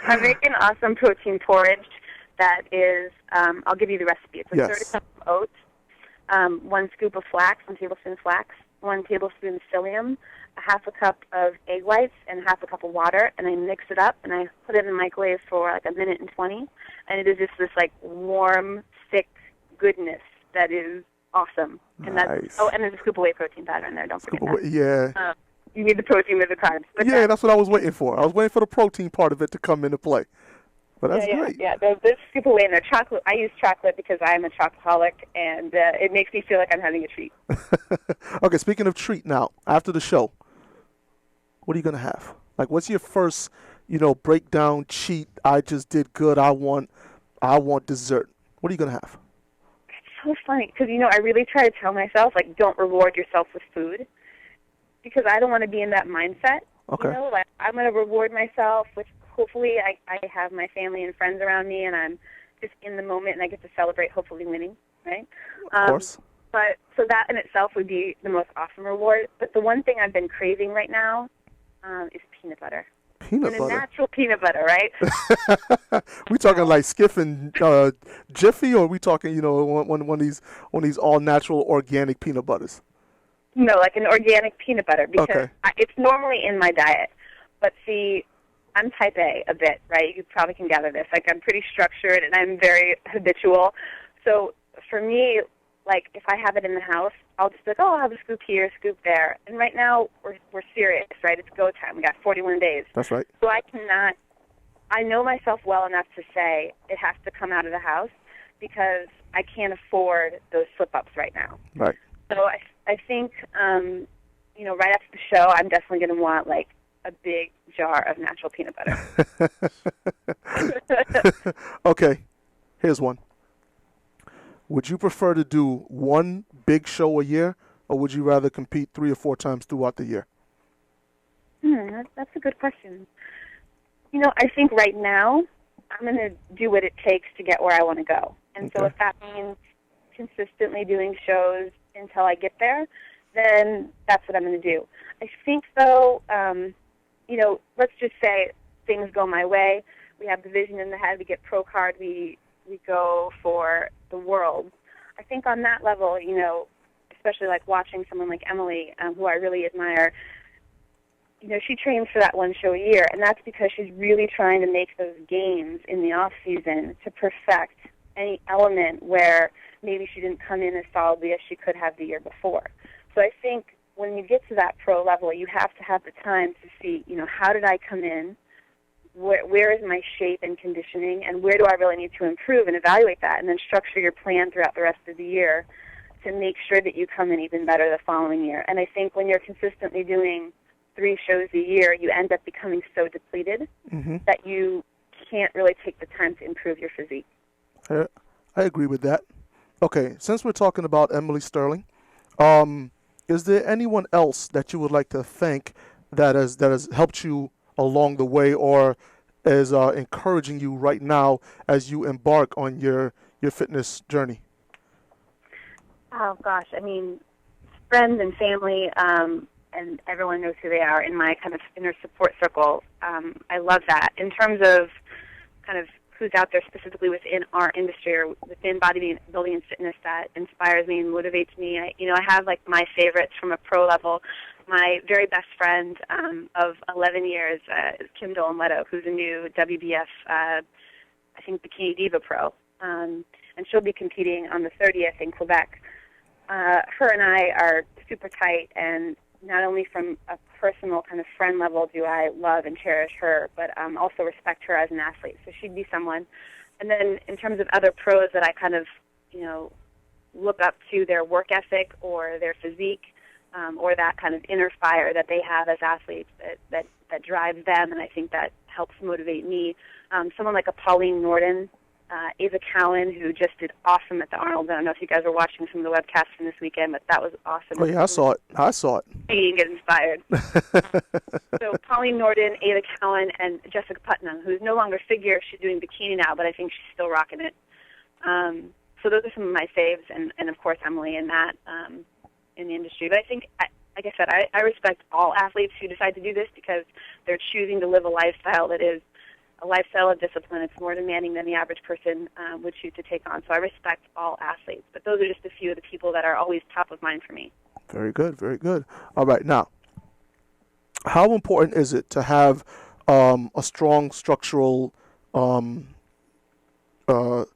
I make an awesome protein porridge that is, I'll give you the recipe. It's a third cup of oats, 1 scoop of flax, 1 tablespoon flax, 1 tablespoon psyllium, a half a cup of egg whites, and half a cup of water, and I mix it up, and I put it in the microwave for a minute and 20, and it is just this warm, thick goodness that is awesome. And nice. And there's a scoop of whey protein powder in there, don't forget that. Yeah. You need the protein with the carbs. But that's what I was waiting for. I was waiting for the protein part of it to come into play. But that's great. Yeah, there's scoop of whey in there. Chocolate. I use chocolate because I'm a chocoholic, and it makes me feel like I'm having a treat. Okay, speaking of treat now, after the show, what are you going to have? What's your first, breakdown cheat? I just did good. I want dessert. What are you going to have? So funny because I really try to tell myself don't reward yourself with food, because I don't want to be in that mindset. Okay. I'm going to reward myself with, hopefully I have my family and friends around me, and I'm just in the moment, and I get to celebrate hopefully winning, right? Of course. But so that in itself would be the most awesome reward. But the one thing I've been craving right now is peanut butter. Peanut butter. Natural peanut butter, right? We talking Skiff and Jiffy, or are we talking, one of these all natural organic peanut butters? No, an organic peanut butter, because it's normally in my diet. But see, I'm type A a bit, right? You probably can gather this. I'm pretty structured and I'm very habitual. So for me, if I have it in the house, I'll just be I'll have a scoop here, a scoop there. And right now, we're serious, right? It's go time. We got 41 days. That's right. So I know myself well enough to say it has to come out of the house, because I can't afford those slip-ups right now. Right. So I think, right after the show, I'm definitely going to want, a big jar of natural peanut butter. Okay, here's one. Would you prefer to do one big show a year, or would you rather compete 3 or 4 times throughout the year? That's a good question. I think right now I'm going to do what it takes to get where I want to go. And so if that means consistently doing shows until I get there, then that's what I'm going to do. I think, though, let's just say things go my way. We have the vision in the head. We get pro card. We go for the world. I think on that level, especially like watching someone like Emily, who I really admire, she trains for that one show a year, and that's because she's really trying to make those games in the off season to perfect any element where maybe she didn't come in as solidly as she could have the year before. So I think when you get to that pro level, you have to have the time to see, how did I come in? Where is my shape and conditioning, and where do I really need to improve, and evaluate that, and then structure your plan throughout the rest of the year to make sure that you come in even better the following year. And I think when you're consistently doing 3 shows a year, you end up becoming so depleted that you can't really take the time to improve your physique. I agree with that. Okay, since we're talking about Emily Sterling, is there anyone else that you would like to thank that has helped you along the way, or is encouraging you right now as you embark on your fitness journey? Oh gosh, I mean, friends and family, and everyone knows who they are in my kind of inner support circle. I love that. In terms of kind of who's out there specifically within our industry or within bodybuilding and fitness that inspires me and motivates me, I have like my favorites from a pro level. My very best friend of 11 years is Kim Dolan-Leto, who's a new WBF, I think, Bikini Diva pro. And she'll be competing on the 30th in Quebec. Her and I are super tight, and not only from a personal kind of friend level do I love and cherish her, but also respect her as an athlete. So she'd be someone. And then in terms of other pros that I kind of, look up to their work ethic or their physique, or that kind of inner fire that they have as athletes that drives them, and I think that helps motivate me. Someone like a Pauline Norden, Ava Cowan, who just did awesome at the Arnold. I don't know if you guys were watching some of the webcasts from this weekend, but that was awesome. Oh, yeah, I saw it. You get inspired. So Pauline Norden, Ava Cowan, and Jessica Putnam, who's no longer figure. She's doing bikini now, but I think she's still rocking it. So those are some of my faves, and of course Emily and Matt in the industry. But I think, like I said, I respect all athletes who decide to do this because they're choosing to live a lifestyle that is a lifestyle of discipline. It's more demanding than the average person would choose to take on. So I respect all athletes. But those are just a few of the people that are always top of mind for me. Very good, very good. All right, now, how important is it to have a strong structural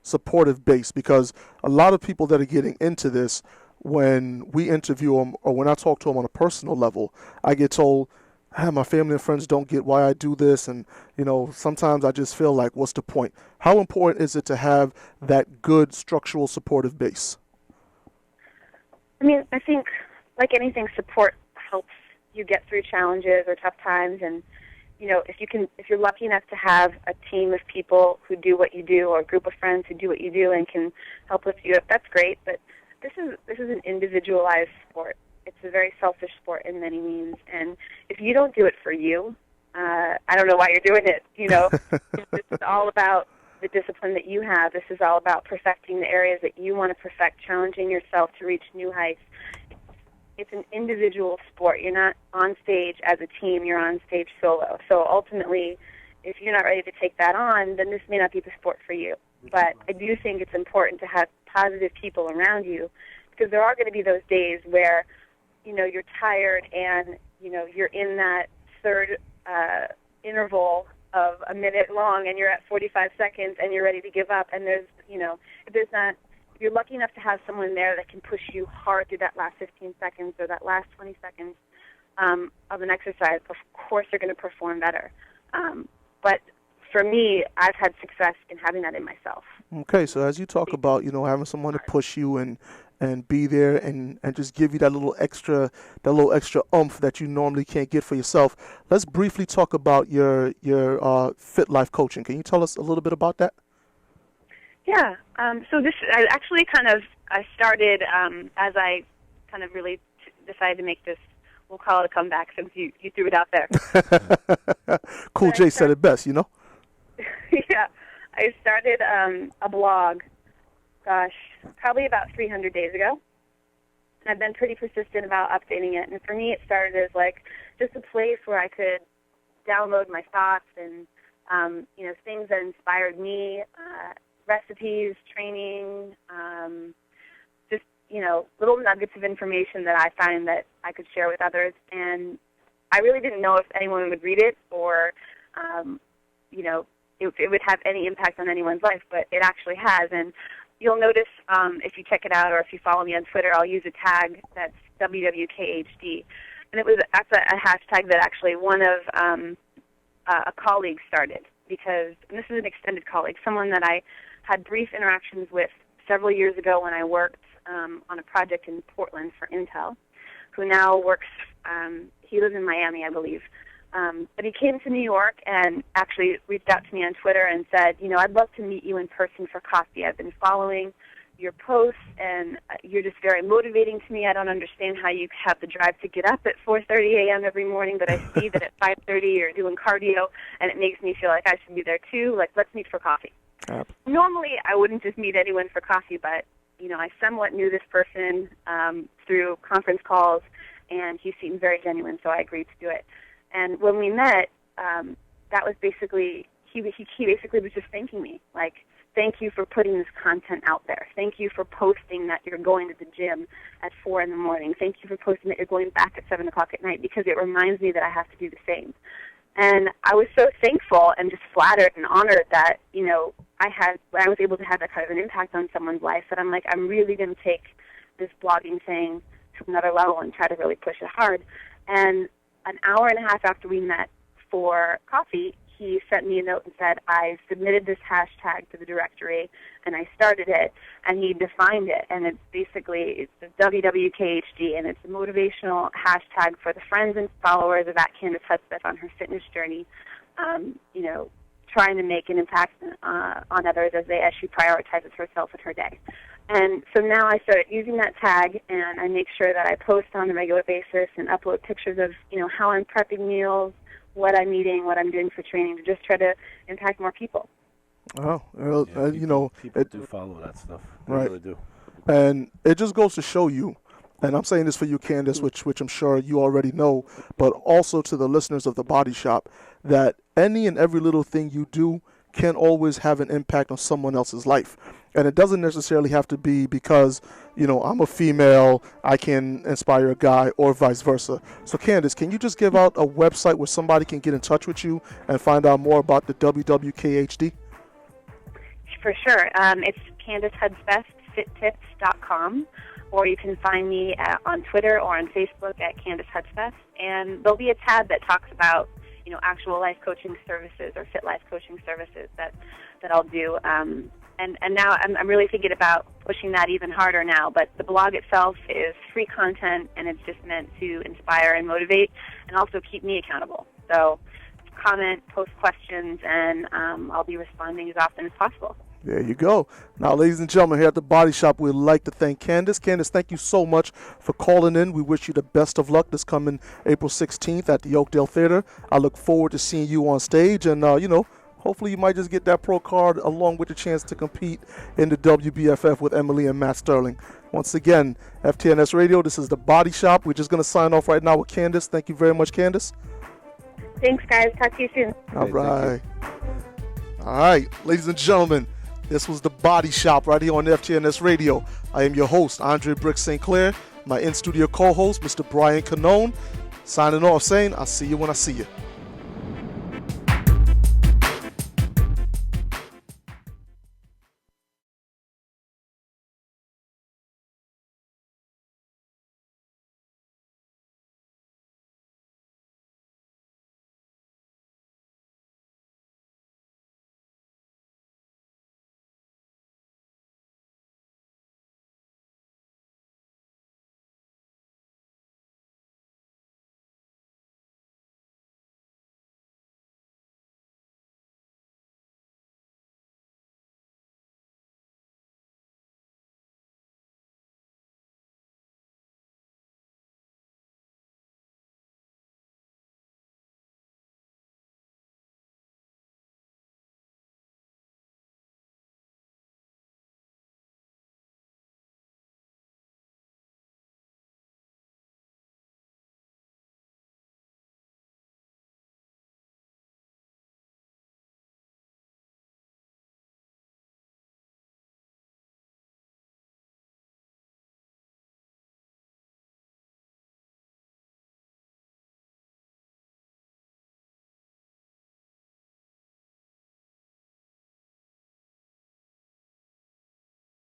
supportive base? Because a lot of people that are getting into this, when we interview them or when I talk to them on a personal level, I get told, my family and friends don't get why I do this, and sometimes I just feel like, what's the point? How important is it to have that good structural supportive base? I mean, I think like anything, support helps you get through challenges or tough times, and if you're lucky enough to have a team of people who do what you do, or a group of friends who do what you do and can help lift you up, that's great. But this is an individualized sport. It's a very selfish sport in many means, and if you don't do it for you, I don't know why you're doing it. This is all about the discipline that you have. This is all about perfecting the areas that you want to perfect, challenging yourself to reach new heights. It's an individual sport. You're not on stage as a team. You're on stage solo. So ultimately, if you're not ready to take that on, then this may not be the sport for you. But I do think it's important to have positive people around you, because there are going to be those days where you're tired and, you're in that third interval of a minute long and you're at 45 seconds and you're ready to give up. And if you're lucky enough to have someone there that can push you hard through that last 15 seconds or that last 20 seconds of an exercise, of course you're going to perform better. But for me, I've had success in having that in myself. Okay, so as you talk about, having someone to push you and and be there and just give you that little extra oomph that you normally can't get for yourself. Let's briefly talk about your Fit Life coaching. Can you tell us a little bit about that? Yeah. So I started as I kind of really decided to make this, we'll call it a comeback since you threw it out there. Cool Jay said it best, you know? Yeah. I started a blog, probably about 300 days ago. And I've been pretty persistent about updating it. And for me, it started as like just a place where I could download my thoughts and, things that inspired me, recipes, training, little nuggets of information that I find that I could share with others. And I really didn't know if anyone would read it or, it would have any impact on anyone's life, but it actually has. And you'll notice if you check it out or if you follow me on Twitter, I'll use a tag that's WWKHD. And that's a hashtag that actually one of a colleague started and this is an extended colleague, someone that I had brief interactions with several years ago when I worked on a project in Portland for Intel, who now works, he lives in Miami, I believe. But he came to New York and actually reached out to me on Twitter and said, I'd love to meet you in person for coffee. I've been following your posts, and you're just very motivating to me. I don't understand how you have the drive to get up at 4:30 a.m. every morning, but I see that at 5:30 you're doing cardio, and it makes me feel like I should be there too. Like, let's meet for coffee. Normally, I wouldn't just meet anyone for coffee, but, I somewhat knew this person through conference calls, and he seemed very genuine, so I agreed to do it. And when we met, that was basically, he basically was just thanking me, like, thank you for putting this content out there. Thank you for posting that you're going to the gym at 4 in the morning. Thank you for posting that you're going back at 7 o'clock at night, because it reminds me that I have to do the same. And I was so thankful and just flattered and honored that, I was able to have that kind of an impact on someone's life, that I'm like, I'm really going to take this blogging thing to another level and try to really push it hard. And an hour and a half after we met for coffee, he sent me a note and said, I submitted this hashtag to the directory, and I started it, and he defined it, and it's WWKHD, and it's a motivational hashtag for the friends and followers of Kandace Hudspeth on her fitness journey, trying to make an impact on others as she prioritizes herself and her day. And so now I started using that tag, and I make sure that I post on a regular basis and upload pictures of, how I'm prepping meals, what I'm eating, what I'm doing for training, to just try to impact more people. Oh, people do follow that stuff. They right. really do. And it just goes to show you, and I'm saying this for you, Kandace, which I'm sure you already know, but also to the listeners of The Body Shop, that any and every little thing you do can always have an impact on someone else's life. And it doesn't necessarily have to be because, I'm a female, I can inspire a guy, or vice versa. So, Kandace, can you just give out a website where somebody can get in touch with you and find out more about the WWKHD? For sure. It's CandaceHudspethFitTips.com, or you can find me on Twitter or on Facebook at Kandace Hudspeth. And there'll be a tab that talks about, actual life coaching services or fit life coaching services that I'll do. And now I'm really thinking about pushing that even harder now. But the blog itself is free content, and it's just meant to inspire and motivate and also keep me accountable. So comment, post questions, and I'll be responding as often as possible. There you go. Now, ladies and gentlemen, here at The Body Shop, we'd like to thank Kandace. Kandace, thank you so much for calling in. We wish you the best of luck this coming April 16th at the Oakdale Theater. I look forward to seeing you on stage, and, hopefully you might just get that pro card along with the chance to compete in the WBFF with Emily and Matt Sterling. Once again, FTNS Radio, this is The Body Shop. We're just going to sign off right now with Kandace. Thank you very much, Kandace. Thanks, guys. Talk to you soon. All right. All right, ladies and gentlemen, this was The Body Shop right here on FTNS Radio. I am your host, Andre Brick St. Clair. My in-studio co-host, Mr. Brian Canone. Signing off saying, I'll see you when I see you.